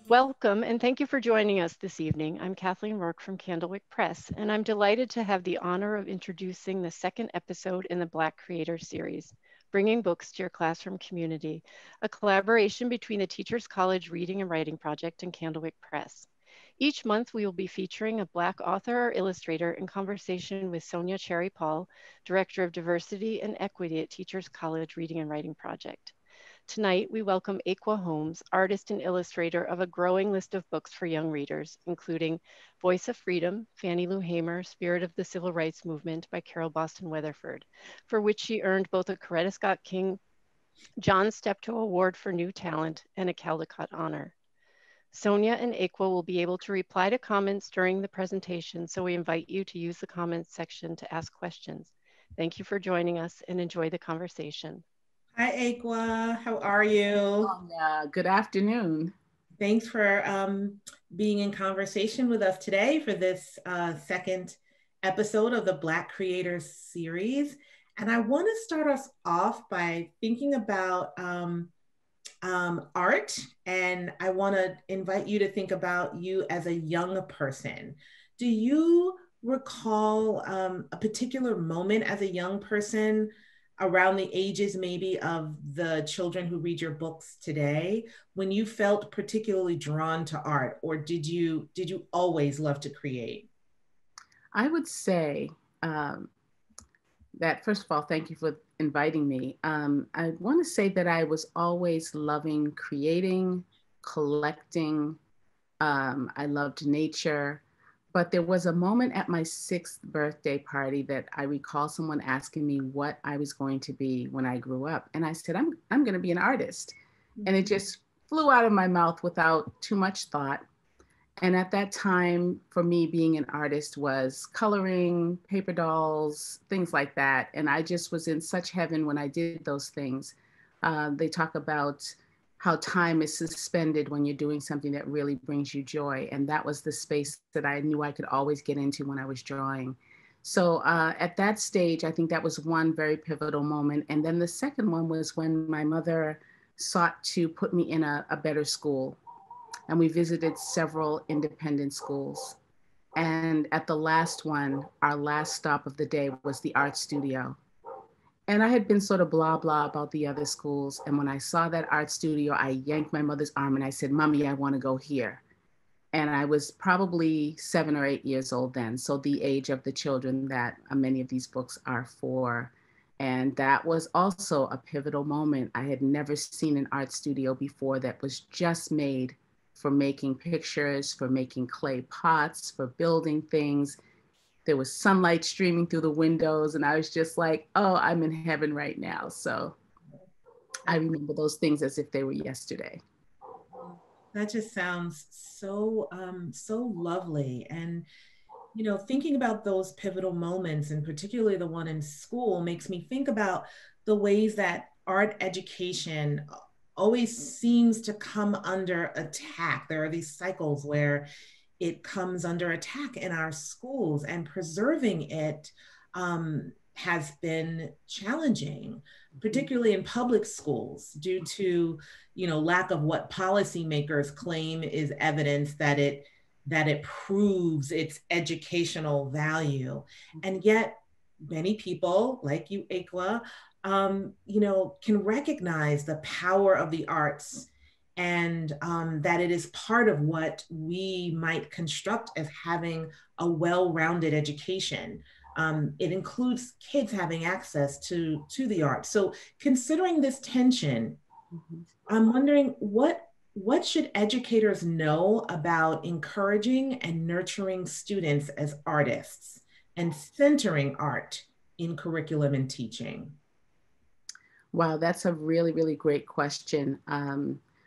Welcome, and thank you for joining us this evening. I'm Kathleen Rourke from Candlewick Press, and I'm delighted to have the honor of introducing the second episode in the Black Creator Series, Bringing Books to Your Classroom Community, a collaboration between the Teachers College Reading and Writing Project and Candlewick Press. Each month, we will be featuring a Black author or illustrator in conversation with Sonja Cherry-Paul, Director of Diversity and Equity at Teachers College Reading and Writing Project. Tonight, we welcome Ekua Holmes, artist and illustrator of a growing list of books for young readers, including Voice of Freedom, Fannie Lou Hamer, Spirit of the Civil Rights Movement by Carol Boston Weatherford, for which she earned both a Coretta Scott King John Steptoe Award for New Talent and a Caldecott Honor. Sonja and Ekua will be able to reply to comments during the presentation, so we invite you to use the comments section to ask questions. Thank you for joining us and enjoy the conversation. Hi, Ekua. How are you? Good afternoon. Thanks for being in conversation with us today for this second episode of the Black Creators Series. And I want to start us off by thinking about art. And I want to invite you to think about you as a young person. Do you recall a particular moment as a young person around the ages maybe of the children who read your books today, when you felt particularly drawn to art, or did you always love to create? I would say that, first of all, thank you for inviting me. I want to say that I was always loving creating, collecting. I loved nature. But there was a moment at my 6th birthday party that I recall someone asking me what I was going to be when I grew up. And I said, I'm going to be an artist. And it just flew out of my mouth without too much thought. And at that time, for me, being an artist was coloring, paper dolls, things like that. And I just was in such heaven when I did those things. They talk about how time is suspended when you're doing something that really brings you joy. And that was the space that I knew I could always get into when I was drawing. So at that stage, I think that was one very pivotal moment. And then the second one was when my mother sought to put me in a better school. And we visited several independent schools. And at the last one, our last stop of the day was the art studio. And I had been sort of blah, blah about the other schools. And when I saw that art studio, I yanked my mother's arm and I said, Mommy, I want to go here. And I was probably 7 or 8 years old then. So the age of the children that many of these books are for. And that was also a pivotal moment. I had never seen an art studio before that was just made for making pictures, for making clay pots, for building things. There was sunlight streaming through the windows, and I was just like, oh, I'm in heaven right now. So I remember those things as if they were yesterday. That just sounds so, so lovely. And, you know, thinking about those pivotal moments, and particularly the one in school, makes me think about the ways that art education always seems to come under attack. There are these cycles where it comes under attack in our schools, and preserving it has been challenging, particularly in public schools, due to, you know, lack of what policymakers claim is evidence that it proves its educational value. And yet many people like you, Ekua, you know, can recognize the power of the arts, and that it is part of what we might construct as having a well-rounded education. It includes kids having access to the arts. So considering this tension, I'm wondering what should educators know about encouraging and nurturing students as artists and centering art in curriculum and teaching? Wow, that's a really, really great question.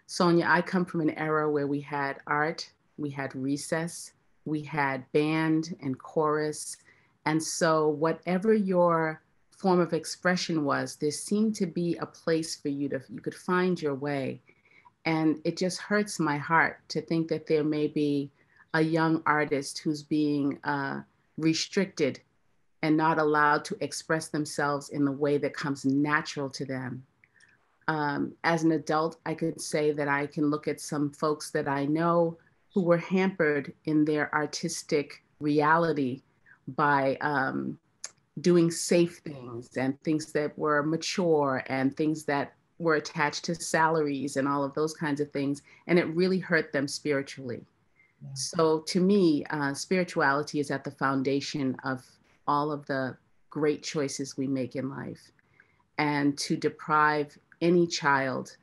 Sonja, I come from an era where we had art, we had recess, we had band and chorus. And so whatever your form of expression was, there seemed to be a place for you could find your way. And it just hurts my heart to think that there may be a young artist who's being restricted and not allowed to express themselves in the way that comes natural to them. As an adult, I could say that I can look at some folks that I know who were hampered in their artistic reality by doing safe things and things that were mature and things that were attached to salaries and all of those kinds of things. And it really hurt them spiritually. Yeah. So to me, spirituality is at the foundation of all of the great choices we make in life. And to deprive any child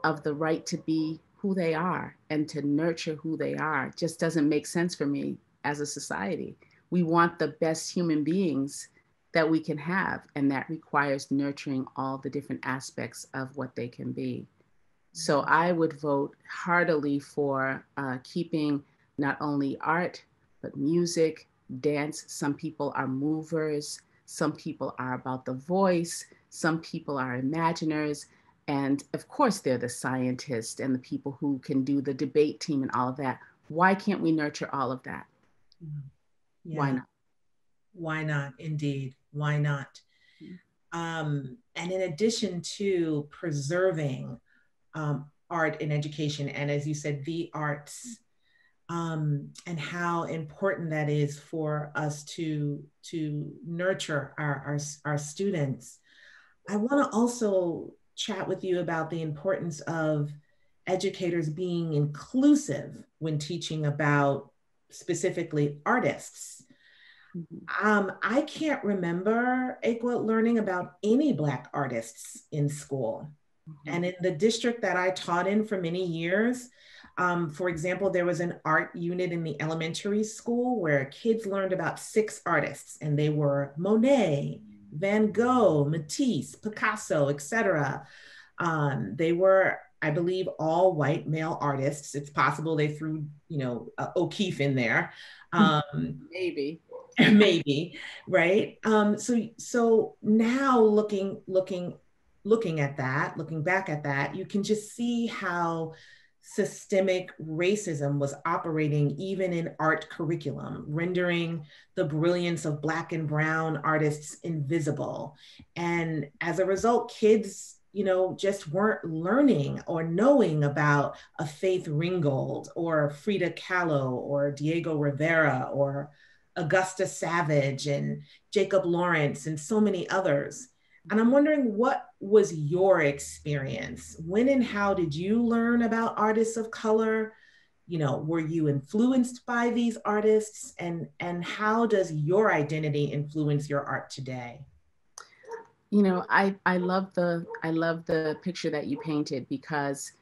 of the right to be who they are and to nurture who they are just doesn't make sense for me as a society. We want the best human beings that we can have, and that requires nurturing all the different aspects of what they can be. So I would vote heartily for keeping not only art, but music, dance. Some people are movers, some people are about the voice, some people are imaginers, and of course they're the scientists and the people who can do the debate team and all of that. Why can't we nurture all of that? Yeah. Why not? Why not? Indeed. Why not? And in addition to preserving art in education, and as you said, the arts, and how important that is for us to nurture our students, I want to also chat with you about the importance of educators being inclusive when teaching about specifically artists. I can't remember, Ekua, learning about any Black artists in school. And in the district that I taught in for many years, for example, there was an art unit in the elementary school where kids learned about 6 artists, and they were Monet, Van Gogh, Matisse, Picasso, etc. They were, I believe, all white male artists. It's possible they threw, O'Keeffe in there. Maybe. Maybe, right? So now looking at that, looking back at that, you can just see how systemic racism was operating even in art curriculum, rendering the brilliance of Black and brown artists invisible. And as a result, kids, just weren't learning or knowing about a Faith Ringgold or Frida Kahlo or Diego Rivera or Augusta Savage and Jacob Lawrence and so many others. And I'm wondering, what was your experience? When and how did you learn about artists of color? Were you influenced by these artists? And how does your identity influence your art today? I love the picture that you painted, because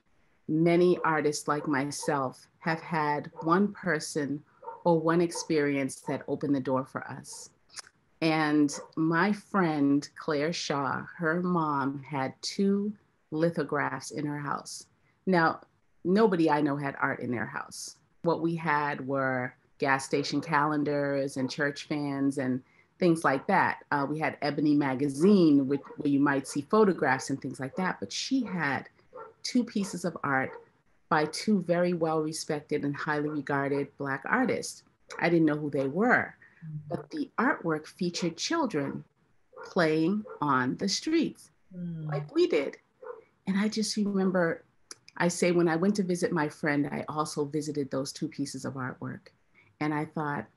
many artists like myself have had one person or one experience that opened the door for us. And my friend, Claire Shaw, her mom had 2 lithographs in her house. Now, nobody I know had art in their house. What we had were gas station calendars and church fans and things like that. We had Ebony magazine, where you might see photographs and things like that. But she had 2 pieces of art by 2 very well-respected and highly regarded Black artists. I didn't know who they were, but the artwork featured children playing on the streets like we did. And I just remember, I say, when I went to visit my friend, I also visited those 2 pieces of artwork. And I thought,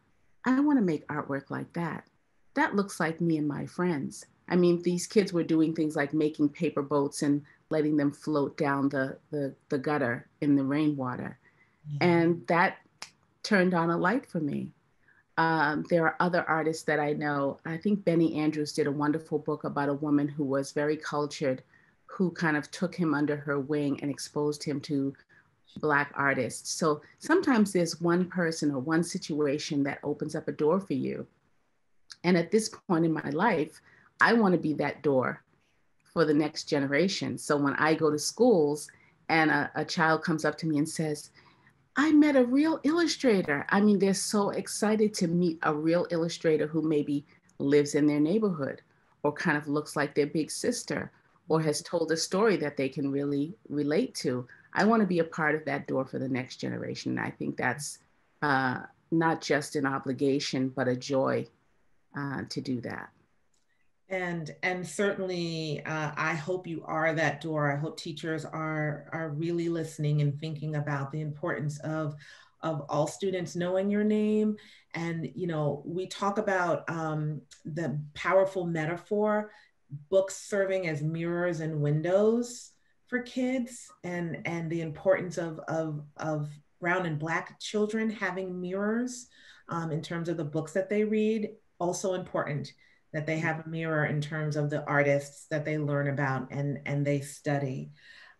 I want to make artwork like that. That looks like me and my friends. I mean, these kids were doing things like making paper boats and letting them float down the gutter in the rainwater. And that turned on a light for me. There are other artists that I know. I think Benny Andrews did a wonderful book about a woman who was very cultured, who kind of took him under her wing and exposed him to Black artists. So sometimes there's one person or one situation that opens up a door for you. And at this point in my life, I want to be that door for the next generation. So when I go to schools and a child comes up to me and says, I met a real illustrator. I mean, they're so excited to meet a real illustrator who maybe lives in their neighborhood or kind of looks like their big sister or has told a story that they can really relate to. I want to be a part of that door for the next generation. I think that's not just an obligation, but a joy to do that. And certainly, I hope you are that door. I hope teachers are really listening and thinking about the importance of all students knowing your name. And we talk about the powerful metaphor, books serving as mirrors and windows for kids, and the importance of brown and Black children having mirrors in terms of the books that they read. Also important that they have a mirror in terms of the artists that they learn about and they study.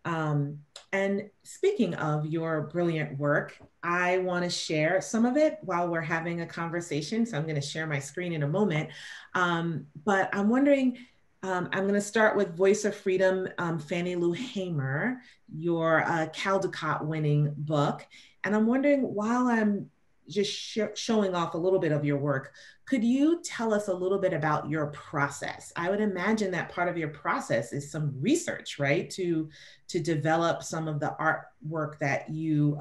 And speaking of your brilliant work, I want to share some of it while we're having a conversation. So I'm going to share my screen in a moment. But I'm wondering, I'm going to start with Voice of Freedom, Fannie Lou Hamer, your Caldecott winning book. And I'm wondering, while I'm just showing off a little bit of your work, could you tell us a little bit about your process? I would imagine that part of your process is some research, right? To develop some of the artwork that you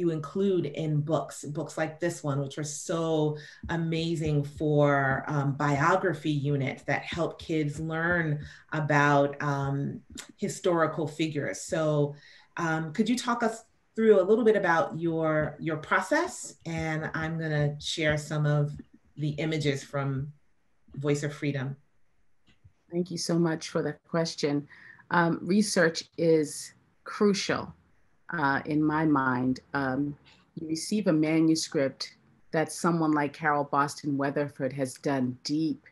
include in books like this one, which are so amazing for biography units that help kids learn about historical figures. So could you talk us through a little bit about your process, and I'm going to share some of the images from Voice of Freedom. Thank you so much for the question. Research is crucial in my mind. You receive a manuscript that someone like Carol Boston Weatherford has done deep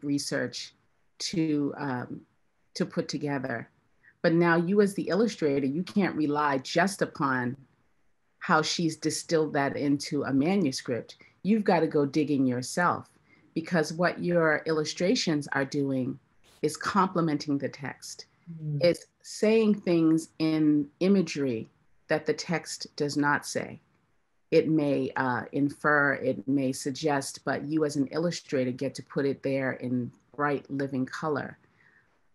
research to put together. But now you as the illustrator, you can't rely just upon how she's distilled that into a manuscript. You've got to go digging yourself, because what your illustrations are doing is complementing the text. It's saying things in imagery that the text does not say. It may infer, it may suggest, but you as an illustrator get to put it there in bright living color.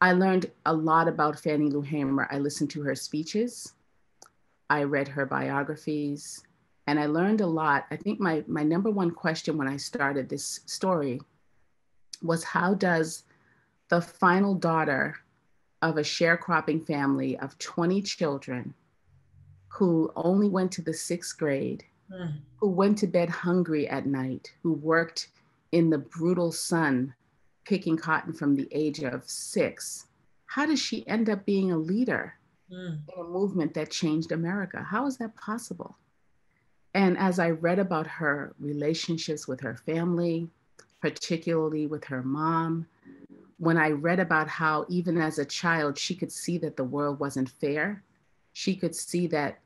I learned a lot about Fannie Lou Hamer. I listened to her speeches. I read her biographies, and I learned a lot. I think my number one question when I started this story was, how does the final daughter of a sharecropping family of 20 children who only went to the 6th grade, who went to bed hungry at night, who worked in the brutal sun picking cotton from the age of 6, how does she end up being a leader in a movement that changed America? How is that possible? And as I read about her relationships with her family, particularly with her mom, when I read about how even as a child, she could see that the world wasn't fair, she could see that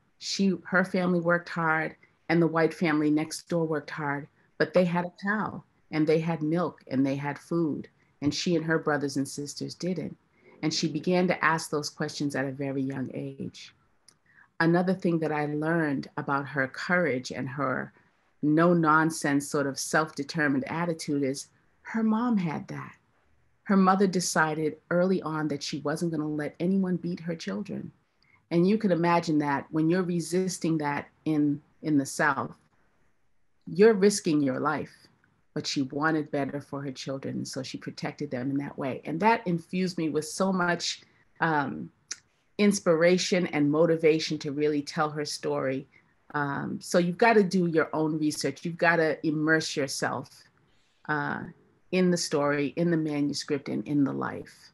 her family worked hard and the white family next door worked hard, but they had a cow and they had milk and they had food, and she and her brothers and sisters didn't. And she began to ask those questions at a very young age. Another thing that I learned about her courage and her no nonsense sort of self-determined attitude is her mom had that. Her mother decided early on that she wasn't going to let anyone beat her children. And you can imagine that when you're resisting that in the South, you're risking your life, but she wanted better for her children. So she protected them in that way. And that infused me with so much inspiration and motivation to really tell her story. So you've got to do your own research. You've got to immerse yourself in the story, in the manuscript, and in the life.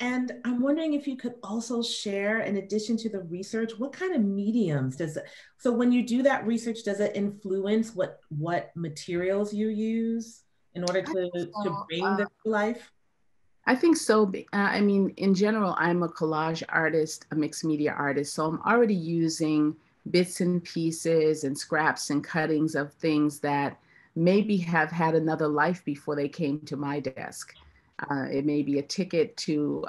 And I'm wondering if you could also share, in addition to the research, what kind of mediums so when you do that research, does it influence what materials you use in order to bring this to life? I think so. I mean, in general, I'm a collage artist, a mixed media artist. So I'm already using bits and pieces and scraps and cuttings of things that maybe have had another life before they came to my desk. It may be a ticket to,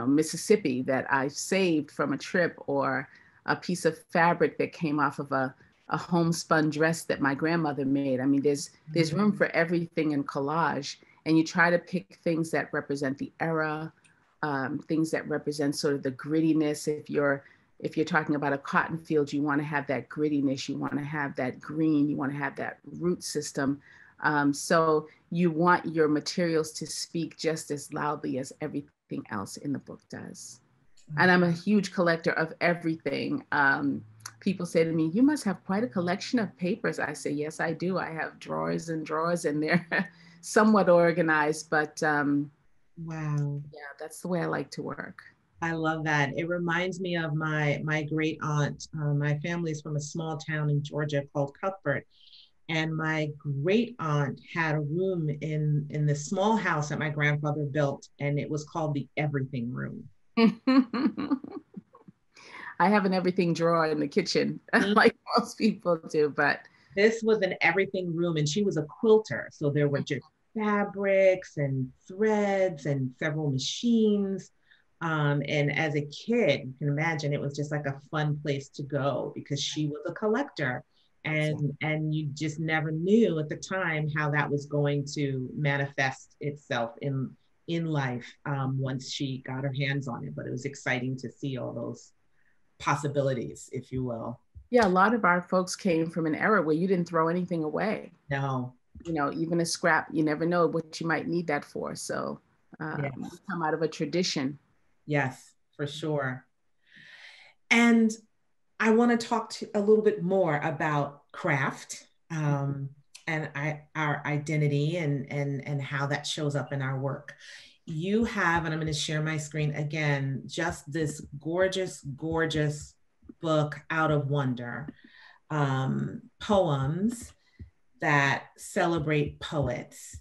Mississippi that I saved from a trip, or a piece of fabric that came off of a homespun dress that my grandmother made. I mean, there's room for everything in collage, and you try to pick things that represent the era, things that represent sort of the grittiness. if you're talking about a cotton field, you want to have that grittiness, you want to have that green, you want to have that root system. So you want your materials to speak just as loudly as everything else in the book does. And I'm a huge collector of everything. People say to me, you must have quite a collection of papers. I say, yes, I do. I have drawers and drawers, and they're somewhat organized, but wow. yeah, that's the way I like to work. I love that. It reminds me of my great aunt. My family's from a small town in Georgia called Cuthbert. And my great aunt had a room in this small house that my grandfather built, and it was called the Everything Room. I have an everything drawer in the kitchen, like most people do, but this was an everything room, and she was a quilter. So there were just fabrics and threads and several machines. And as a kid, you can imagine it was just like a fun place to go because she was a collector. And you just never knew at the time how that was going to manifest itself in life once she got her hands on it. But it was exciting to see all those possibilities, if you will. Yeah, a lot of our folks came from an era where you didn't throw anything away. No. You know, even a scrap, you never know what you might need that for. So yes. come out of a tradition. Yes, for sure. And I want to talk a little bit more about craft and our identity and how that shows up in our work. You have, and I'm going to share my screen again, just this gorgeous, gorgeous book, Out of Wonder, poems that celebrate poets.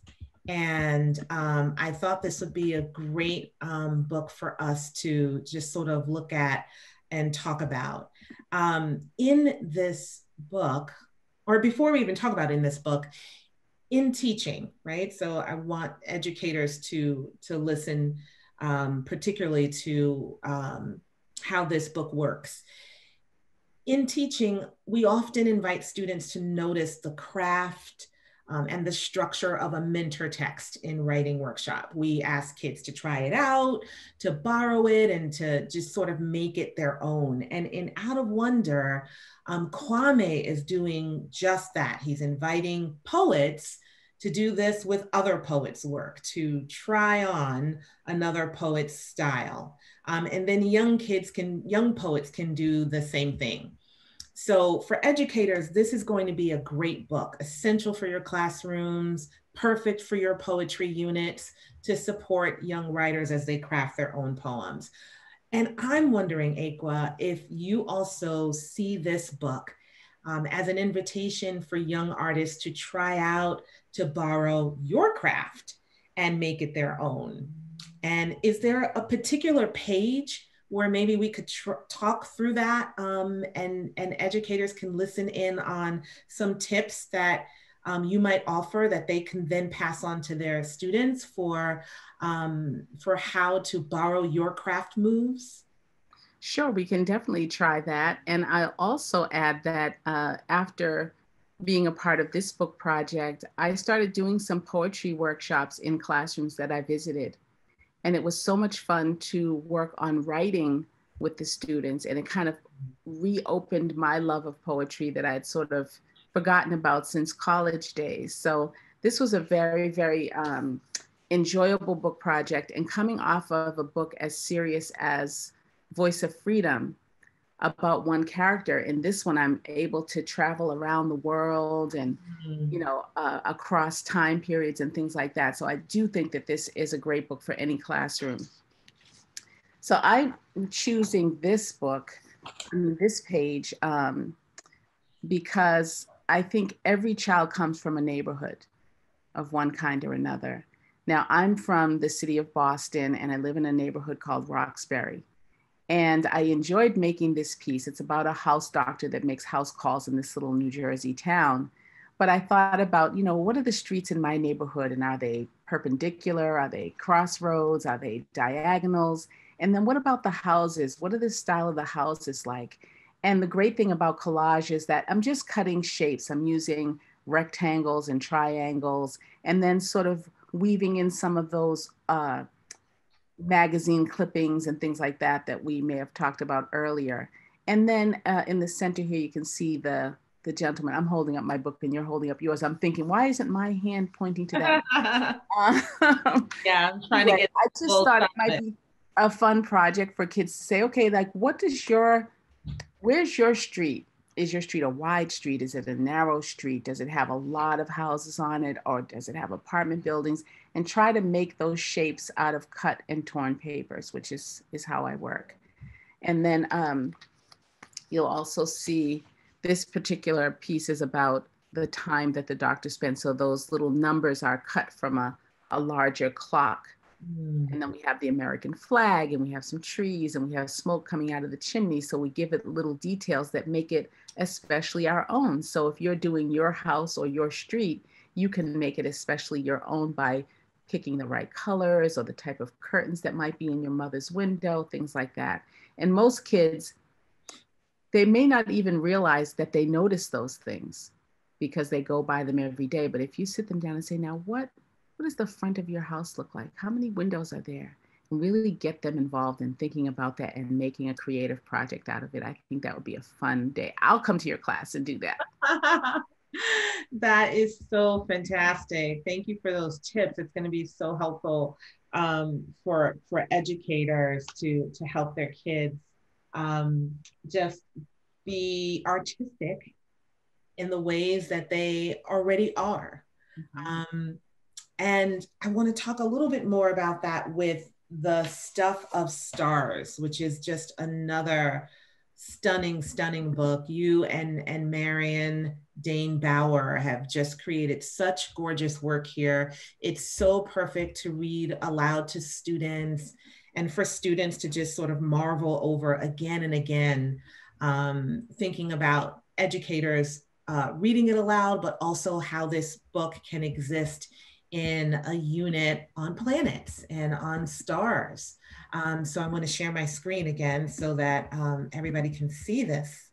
And I thought this would be a great book for us to just sort of look at and talk about. In this book, or before we even talk about in this book, in teaching, right? So I want educators to listen particularly to how this book works. In teaching, we often invite students to notice the craft and the structure of a mentor text in writing workshop. We ask kids to try it out, to borrow it, and to just sort of make it their own. And in Out of Wonder, Kwame is doing just that. He's inviting poets to do this with other poets' work, to try on another poet's style. And then young poets can do the same thing. So for educators, this is going to be a great book, essential for your classrooms, perfect for your poetry units to support young writers as they craft their own poems. And I'm wondering, Ekua, if you also see this book as an invitation for young artists to try out, to borrow your craft and make it their own. And is there a particular page where maybe we could talk through that and educators can listen in on some tips that you might offer that they can then pass on to their students for how to borrow your craft moves? Sure, we can definitely try that. And I'll also add that after being a part of this book project, I started doing some poetry workshops in classrooms that I visited. And it was so much fun to work on writing with the students. And it kind of reopened my love of poetry that I had sort of forgotten about since college days. So this was a very, very enjoyable book project. And coming off of a book as serious as Voice of Freedom, about one character. In this one, I'm able to travel around the world and, you know, across time periods and things like that. So I do think that this is a great book for any classroom. So I'm choosing this book, this page, because I think every child comes from a neighborhood of one kind or another. Now, I'm from the city of Boston, and I live in a neighborhood called Roxbury. And I enjoyed making this piece. It's about a house doctor that makes house calls in this little New Jersey town. But I thought about, you know, what are the streets in my neighborhood? And are they perpendicular? Are they crossroads? Are they diagonals? And then what about the houses? What are the style of the houses like? And the great thing about collage is that I'm just cutting shapes. I'm using rectangles and triangles, and then sort of weaving in some of those magazine clippings and things like that that we may have talked about earlier. And then in the center here, you can see the gentleman. I'm holding up my book and you're holding up yours. I'm thinking, why isn't my hand pointing to that? Yeah, I'm trying to get. I just thought it might be a fun project for kids to say, okay, like where's your street? Is your street a wide street? Is it a narrow street? Does it have a lot of houses on it, or does it have apartment buildings? And try to make those shapes out of cut and torn papers, which is how I work. And then you'll also see this particular piece is about the time that the doctor spent. So those little numbers are cut from a larger clock. And then we have the American flag, and we have some trees, and we have smoke coming out of the chimney. So we give it little details that make it especially our own. So if you're doing your house or your street, you can make it especially your own by picking the right colors or the type of curtains that might be in your mother's window, things like that. And most kids, they may not even realize that they notice those things because they go by them every day. But if you sit them down and say, now what does the front of your house look like? How many windows are there? And really get them involved in thinking about that and making a creative project out of it. I think that would be a fun day. I'll come to your class and do that. That is so fantastic. Thank you for those tips. It's going to be so helpful for educators to help their kids just be artistic in the ways that they already are. And I want to talk a little bit more about that with The Stuff of Stars, which is just another stunning, stunning book. You and Marion Dane Bauer have just created such gorgeous work here. It's so perfect to read aloud to students and for students to just sort of marvel over again and again, thinking about educators reading it aloud, but also how this book can exist in a unit on planets and on stars. So I'm going to share my screen again so that everybody can see this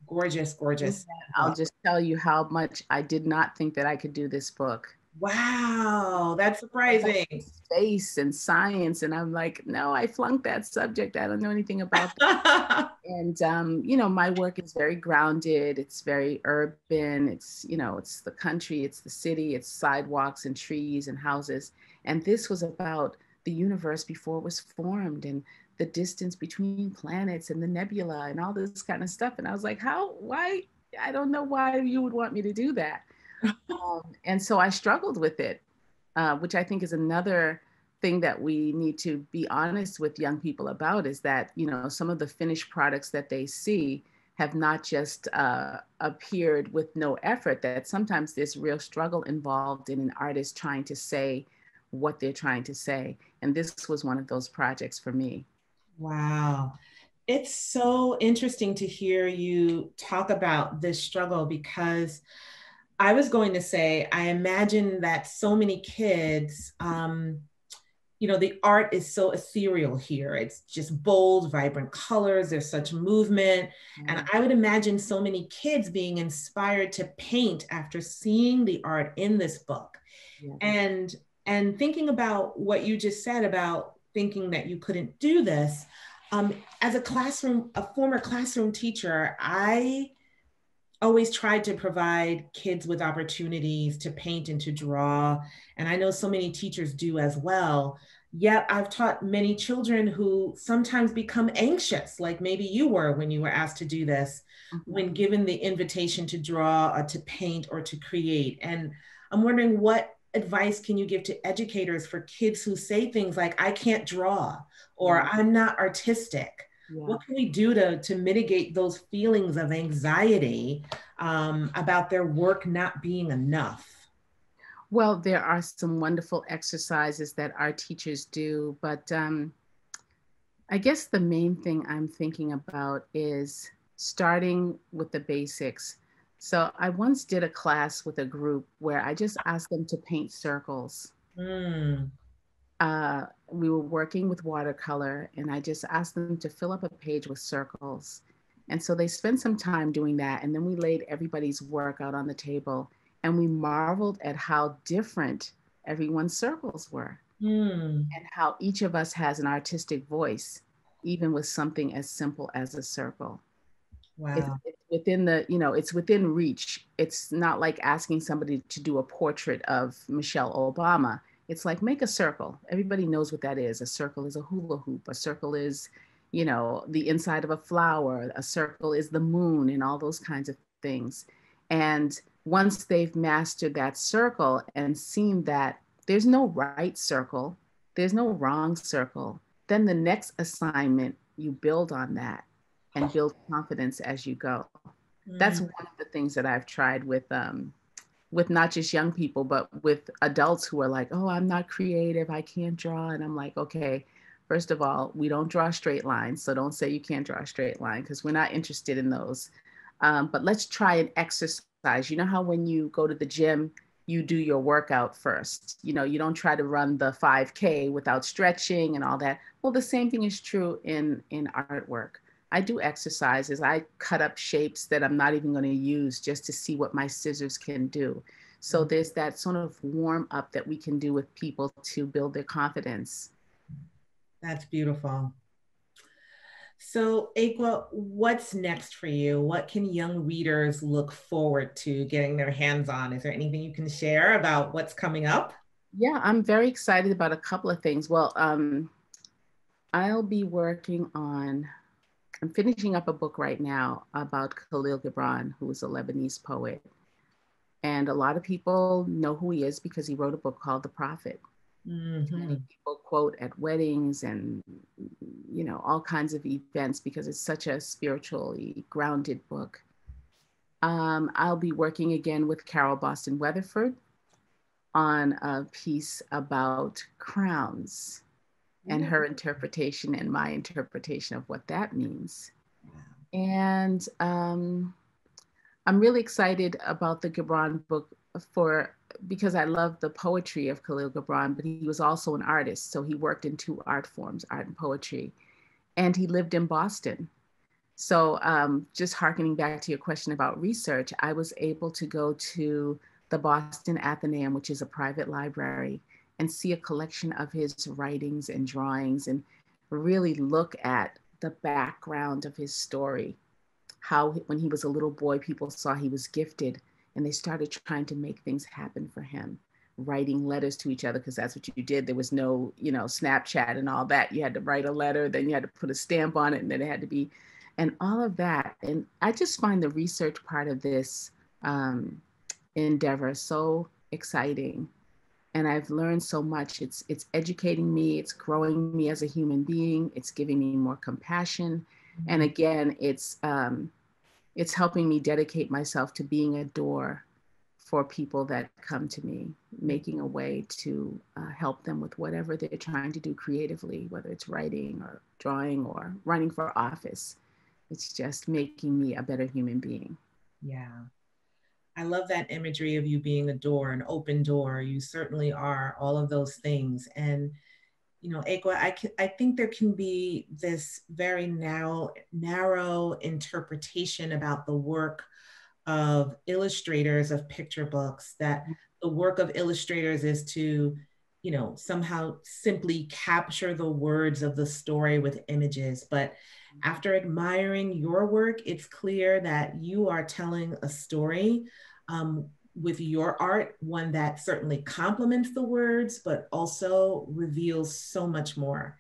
gorgeous, gorgeous. I'll just tell you how much I did not think that I could do this book. Wow, that's surprising. Space and science. And I'm like, no, I flunked that subject. I don't know anything about that. And, you know, my work is very grounded. It's very urban. It's, you know, it's the country, it's the city, it's sidewalks and trees and houses. And this was about the universe before it was formed and the distance between planets and the nebula and all this kind of stuff. And I was like, why? I don't know why you would want me to do that. And so I struggled with it, which I think is another thing that we need to be honest with young people about, is that, you know, some of the finished products that they see have not just appeared with no effort, that sometimes there's real struggle involved in an artist trying to say what they're trying to say. And this was one of those projects for me. Wow. It's so interesting to hear you talk about this struggle, because I was going to say, I imagine that so many kids, you know, the art is so ethereal here. It's just bold, vibrant colors. There's such movement. And I would imagine so many kids being inspired to paint after seeing the art in this book. And thinking about what you just said about thinking that you couldn't do this, as a former classroom teacher, I always tried to provide kids with opportunities to paint and to draw. And I know so many teachers do as well. Yet I've taught many children who sometimes become anxious, like maybe you were when you were asked to do this, when given the invitation to draw or to paint or to create. And I'm wondering, what advice can you give to educators for kids who say things like, I can't draw, or I'm not artistic? What can we do to mitigate those feelings of anxiety about their work not being enough? Well, there are some wonderful exercises that our teachers do, but I guess the main thing I'm thinking about is starting with the basics. So I once did a class with a group where I just asked them to paint circles. We were working with watercolor, and I just asked them to fill up a page with circles. And so they spent some time doing that. And then we laid everybody's work out on the table, and we marveled at how different everyone's circles were, and how each of us has an artistic voice, even with something as simple as a circle. Wow. It's within the, it's within reach. It's not like asking somebody to do a portrait of Michelle Obama. It's like, make a circle. Everybody knows what that is. A circle is a hula hoop. A circle is, the inside of a flower. A circle is the moon and all those kinds of things. And once they've mastered that circle and seen that there's no right circle, there's no wrong circle, then the next assignment, you build on that and build confidence as you go. That's one of the things that I've tried with not just young people, but with adults who are like, oh, I'm not creative, I can't draw. And I'm like, okay, first of all, we don't draw straight lines. So don't say you can't draw a straight line, because we're not interested in those. But let's try an exercise. You know how when you go to the gym, you do your workout first. You don't try to run the 5K without stretching and all that. Well, the same thing is true in artwork. I do exercises. I cut up shapes that I'm not even going to use just to see what my scissors can do. So there's that sort of warm up that we can do with people to build their confidence. That's beautiful. So, Ekua, what's next for you? What can young readers look forward to getting their hands on? Is there anything you can share about what's coming up? Yeah, I'm very excited about a couple of things. Well, I'll be working on, I'm finishing up a book right now about Khalil Gibran, who was a Lebanese poet. And a lot of people know who he is because he wrote a book called The Prophet. Many people quote at weddings and, all kinds of events because it's such a spiritually grounded book. I'll be working again with Carol Boston Weatherford on a piece about crowns and her interpretation and my interpretation of what that means. And I'm really excited about the Gibran book because I love the poetry of Khalil Gibran, but he was also an artist. So he worked in two art forms, art and poetry, and he lived in Boston. So just hearkening back to your question about research, I was able to go to the Boston Athenaeum, which is a private library, and see a collection of his writings and drawings and really look at the background of his story. How when he was a little boy, people saw he was gifted and they started trying to make things happen for him, writing letters to each other, because that's what you did. There was no, Snapchat and all that. You had to write a letter, then you had to put a stamp on it, and then it had to be, and all of that. And I just find the research part of this endeavor so exciting. And I've learned so much. It's educating me, it's growing me as a human being, it's giving me more compassion. And again, it's helping me dedicate myself to being a door for people that come to me, making a way to help them with whatever they're trying to do creatively, whether it's writing or drawing or running for office. It's just making me a better human being. Yeah. I love that imagery of you being a door, an open door. You certainly are all of those things. And, Ekua, I think there can be this very narrow interpretation about the work of illustrators of picture books, that the work of illustrators is to, somehow simply capture the words of the story with images. But after admiring your work, it's clear that you are telling a story with your art, one that certainly complements the words, but also reveals so much more.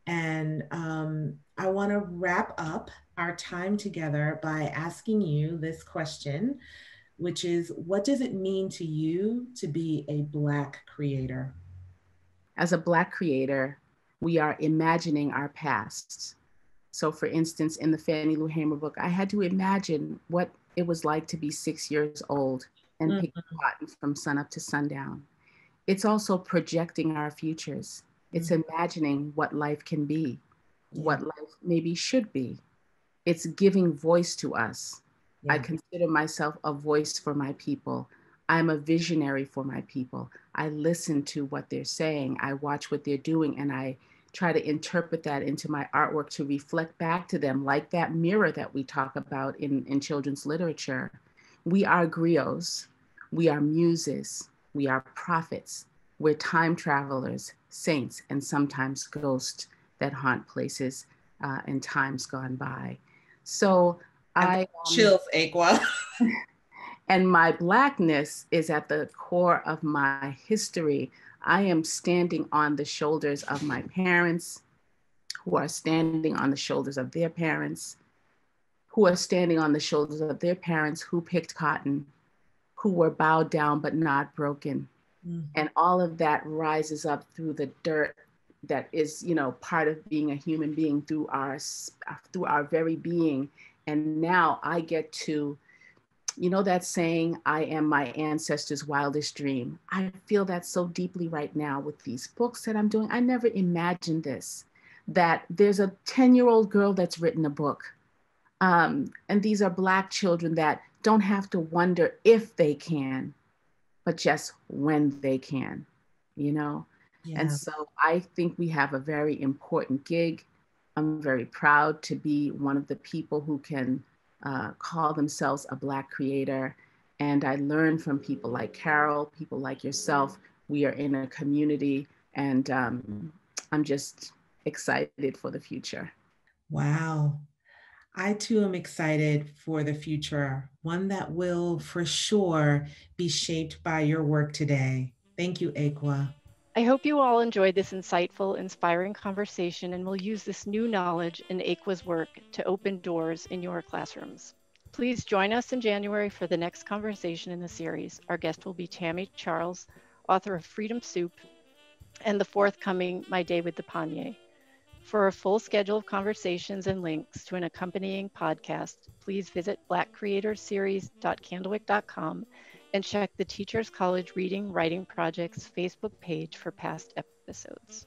And I want to wrap up our time together by asking you this question, which is, what does it mean to you to be a Black creator? As a Black creator, we are imagining our pasts. So for instance, in the Fannie Lou Hamer book, I had to imagine what it was like to be 6 years old and pick cotton from sunup to sundown. It's also projecting our futures. It's imagining what life can be, what life maybe should be. It's giving voice to us. I consider myself a voice for my people. I'm a visionary for my people. I listen to what they're saying. I watch what they're doing, and I try to interpret that into my artwork to reflect back to them, like that mirror that we talk about in children's literature. We are griots. We are muses. We are prophets. We're time travelers, saints, and sometimes ghosts that haunt places in times gone by. So I chills, Ekua. And my Blackness is at the core of my history. I am standing on the shoulders of my parents, who are standing on the shoulders of their parents, who are standing on the shoulders of their parents who picked cotton, who were bowed down but not broken. And all of that rises up through the dirt that is, you know, part of being a human being, through our very being. And now I get to, you know, that saying, I am my ancestors' wildest dream. I feel that so deeply right now with these books that I'm doing. I never imagined this, that there's a 10-year-old girl that's written a book. And these are Black children that don't have to wonder if they can, but just when they can, you know? Yeah. And so I think we have a very important gig. I'm very proud to be one of the people who can call themselves a Black creator. And I learn from people like Carol, people like yourself. We are in a community, and I'm just excited for the future. Wow. I too am excited for the future, one that will for sure be shaped by your work today. Thank you, Ekua. I hope you all enjoyed this insightful, inspiring conversation and will use this new knowledge in Ekua's work to open doors in your classrooms. Please join us in January for the next conversation in the series. Our guest will be Tammy Charles, author of Freedom Soup, and the forthcoming My Day with the Panye. For a full schedule of conversations and links to an accompanying podcast, please visit blackcreatorsseries.candlewick.com and check the Teachers College Reading Writing Project's Facebook page for past episodes.